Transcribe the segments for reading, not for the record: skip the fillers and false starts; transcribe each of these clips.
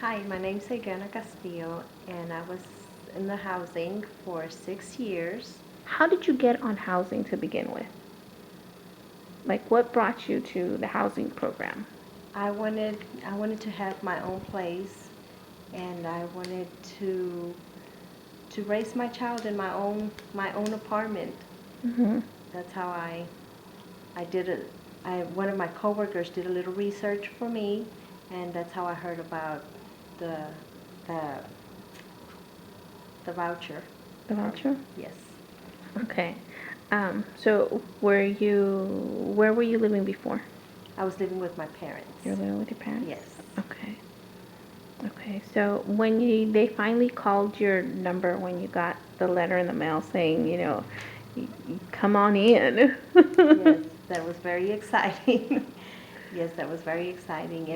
Hi, my name's Adriana Castillo, and I was in the housing for 6 years. How did you get on housing to begin with? Like, what brought you to the housing program? I wanted to have my own place, and I wanted to to raise my child in my own apartment. Mm-hmm. That's how I did it. One of my coworkers did a little research for me, and that's how I heard about the the the voucher The program. voucher? Yes, Okay. So where were you living before? I was living with my parents. You were living with your parents? Yes. Okay. Okay. So they finally called your number when you got the letter in the mail saying, come on in. Yes, that was very exciting. Yes, that was very exciting.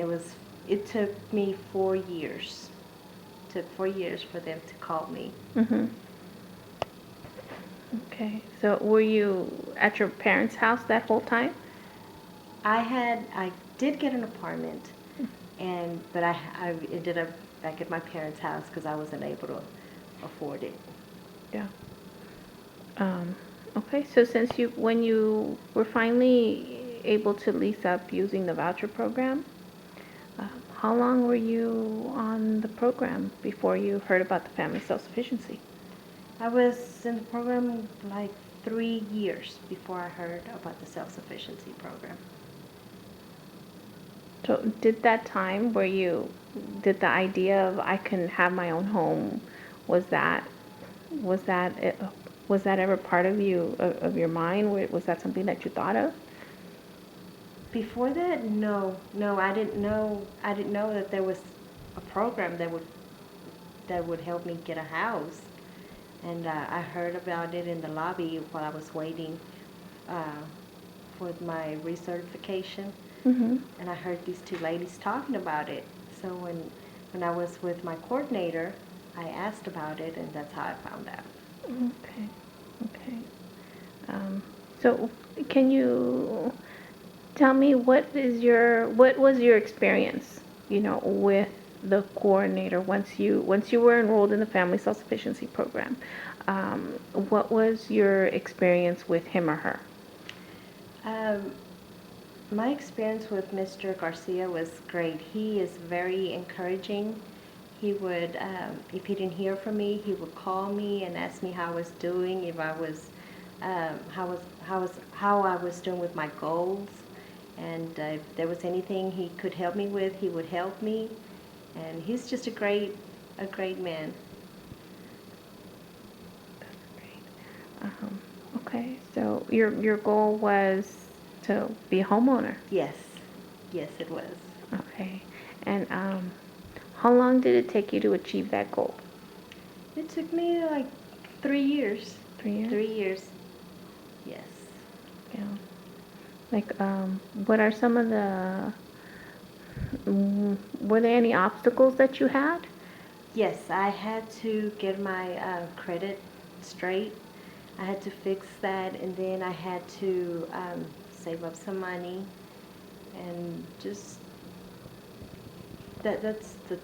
It took me 4 years. It took 4 years for them to call me. Mm-hmm. Okay. So were you at your parents' house that whole time? I did get an apartment, but I ended up back at my parents' house because I wasn't able to afford it. Yeah. Um, okay, so when you were finally able to lease up using the voucher program, how long were you on the program before you heard about the family self-sufficiency? I was in the program like 3 years before I heard about the self-sufficiency program. So did that time where did the idea of I can have my own home, was that was that it, was that ever part of of your mind? Was that something that you thought of? Before that, no, no, I didn't know. I didn't know that there was a program that would help me get a house. And I heard about it in the lobby while I was waiting uh, for my recertification. Mm-hmm. And I heard these two ladies talking about it. So when I was with my coordinator, I asked about it, and that's how I found out. Okay. Okay. Um, so can you tell me what was your experience, with the coordinator once you were enrolled in the family self-sufficiency program? What was your experience with him or her? Um, my experience with Mr. Garcia was great. He is very encouraging. He would, if he didn't hear from me, he would call me and ask me how I was doing, if I was, how I was doing with my goals, and if there was anything he could help me with, he would help me. And he's just a great man. Um, okay, so your goal was to be a homeowner. Yes, yes, it was. Okay, and how long did it take you to achieve that goal? It took me like 3 years. 3 years. 3 years. Yes. Yeah. Like, what are some of were there any obstacles that you had? Yes, I had to get my credit straight. I had to fix that, and then I had to save up some money, and just that's the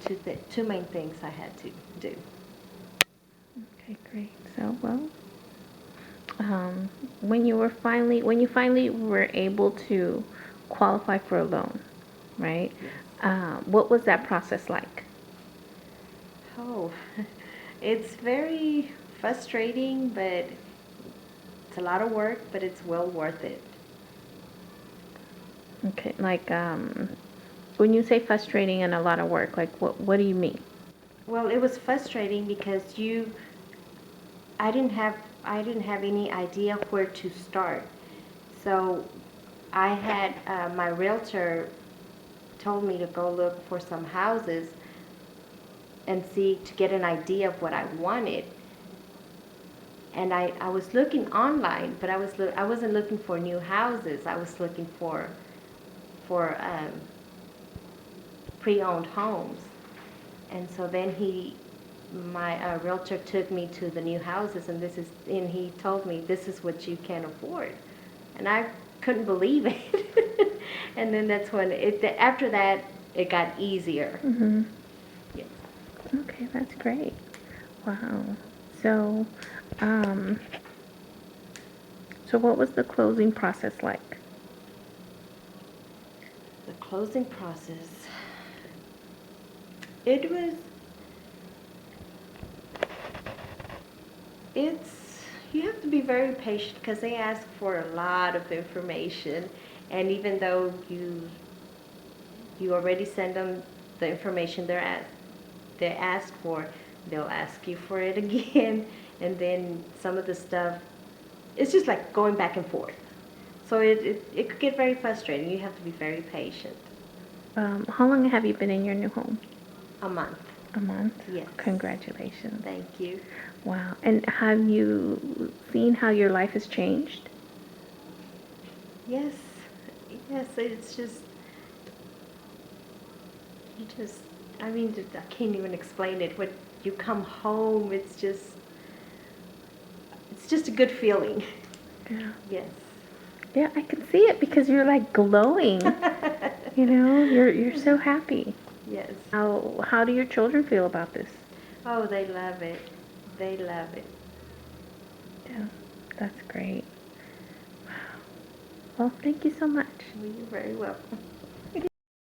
two main things I had to do. Okay, great. So, well, when you finally were able to qualify for a loan, right? Yes. What was that process like? Oh, it's very frustrating, but it's a lot of work, but it's well worth it. Okay, like, when you say frustrating and a lot of work, like, what do you mean? Well, it was frustrating because I didn't have I didn't have any idea where to start. So I had my realtor told me to go look for some houses and see to get an idea of what I wanted. And I was looking online, but I wasn't looking for new houses. I was looking for pre-owned homes. And so then my realtor took me to the new houses, and he told me this is what you can afford, and I couldn't believe it. And then that's when after that it got easier. Mm-hmm. great. Wow. So, um, so what was the closing process like? The closing process. It was, it's, you have to be very patient because they ask for a lot of information. And even though you already send them the information they ask for, they'll ask you for it again. And then some of the stuff, it's just like going back and forth. So it could get very frustrating. You have to be very patient. How long have you been in your new home? A month. A month? Yes. Congratulations. Thank you. Wow. And have you seen how your life has changed? Yes. Yes, it's just, you just, I mean, I can't even explain it. When you come home, it's just a good feeling. Yeah. Yes. Yeah, I can see it because you're like glowing. You know, you're so happy. Yes. How do your children feel about this? Oh, they love it. They love it. Yeah, that's great. Wow. Well, thank you so much. Well, you're very welcome.